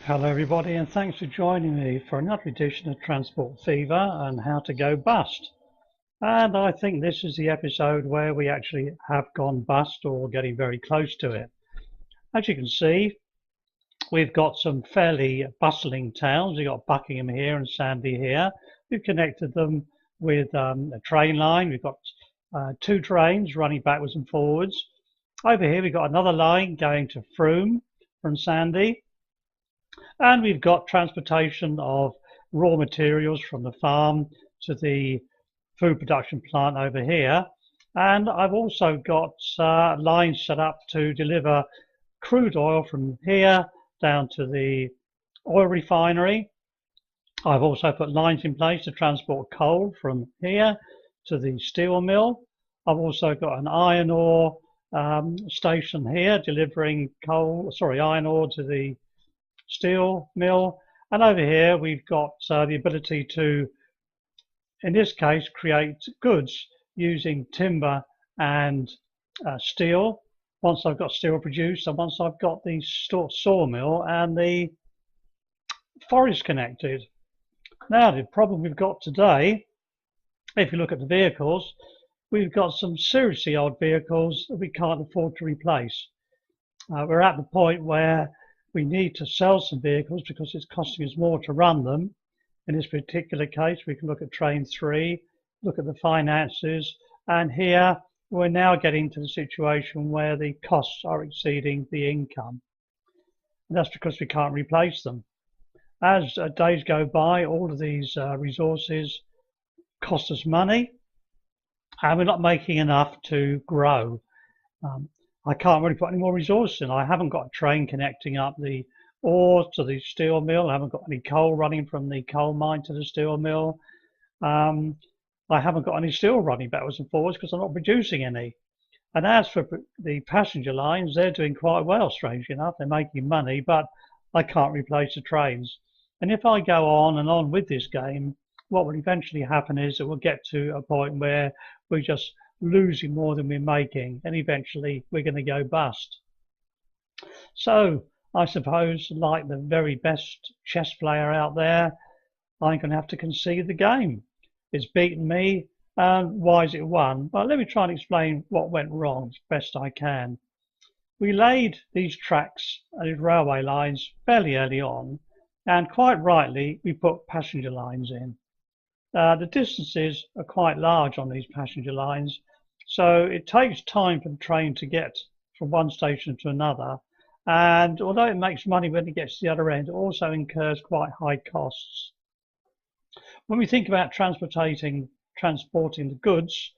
Hello everybody, and thanks for joining me for another edition of Transport Fever and how to go bust. And I think this is the episode where we actually have gone bust or getting very close to it. As you can see, we've got some fairly bustling towns. We've got Buckingham here and Sandy here. We've connected them with a train line. We've got two trains running backwards and forwards. Over here we've got another line going to Frome from Sandy. And we've got transportation of raw materials from the farm to the food production plant over here. And I've also got lines set up to deliver crude oil from here down to the oil refinery. I've also put lines in place to transport coal from here to the steel mill. I've also got an iron ore station here delivering iron ore to the steel mill, and over here we've got the ability to, in this case, create goods using timber and steel. Once I've got steel produced, and once I've got the sawmill and the forest connected. Now the problem we've got today, if you look at the vehicles, we've got some seriously old vehicles that we can't afford to replace. We're at the point where we need to sell some vehicles because it's costing us more to run them. In this particular case, we can look at train 3, look at the finances, and here we're now getting to the situation where the costs are exceeding the income. And that's because we can't replace them. As days go by, all of these resources cost us money, and we're not making enough to grow. I can't really put any more resources in. I haven't got a train connecting up the ore to the steel mill. I haven't got any coal running from the coal mine to the steel mill. I haven't got any steel running backwards and forwards because I'm not producing any. And as for the passenger lines, they're doing quite well, strangely enough. They're making money, but I can't replace the trains. And if I go on and on with this game, what will eventually happen is that we'll get to a point where we're just losing more than we're making, and eventually we're going to go bust. So I suppose, like the very best chess player out there, I'm going to have to concede the game. It's beaten me, and why is it won? Well, let me try and explain what went wrong as best I can. We laid these tracks and these railway lines fairly early on, and quite rightly we put passenger lines in. The distances are quite large on these passenger lines, so it takes time for the train to get from one station to another, and although it makes money when it gets to the other end, it also incurs quite high costs. When we think about transporting the goods,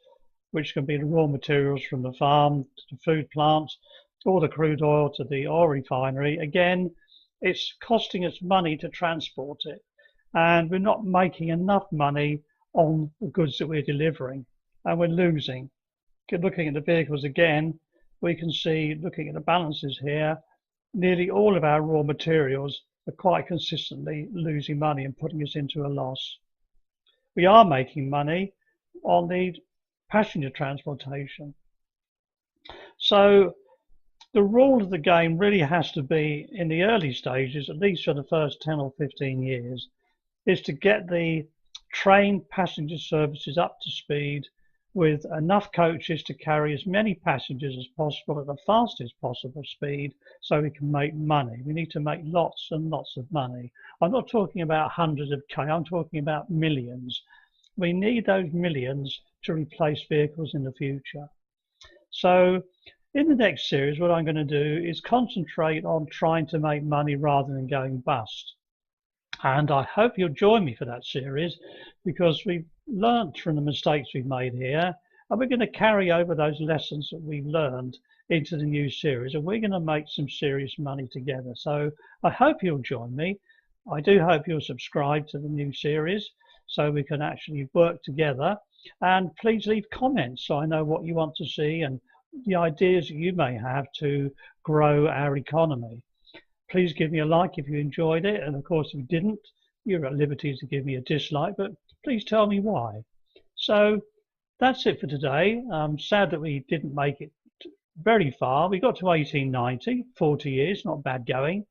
which can be the raw materials from the farm to the food plant, or the crude oil to the oil refinery, again, it's costing us money to transport it, and we're not making enough money on the goods that we're delivering, and we're losing. Looking at the vehicles again, we can see, looking at the balances here, nearly all of our raw materials are quite consistently losing money and putting us into a loss. We are making money on the passenger transportation. So the rule of the game really has to be, in the early stages, at least for the first 10 or 15 years, is to get the train passenger services up to speed with enough coaches to carry as many passengers as possible at the fastest possible speed so we can make money. We need to make lots and lots of money. I'm not talking about hundreds of K, I'm talking about millions. We need those millions to replace vehicles in the future. So in the next series, what I'm going to do is concentrate on trying to make money rather than going bust. And I hope you'll join me for that series, because we've learned from the mistakes we've made here, and we're going to carry over those lessons that we've learned into the new series, and we're going to make some serious money together. So I hope you'll join me. I do hope you'll subscribe to the new series so we can actually work together, and please leave comments so I know what you want to see and the ideas that you may have to grow our economy. Please give me a like if you enjoyed it, and of course if you didn't, you're at liberty to give me a dislike, but please tell me why. So that's it for today. I'm sad that we didn't make it very far. We got to 1890, 40 years, not bad going.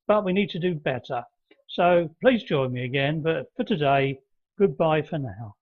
but we need to do better. So please join me again. But for today, goodbye for now.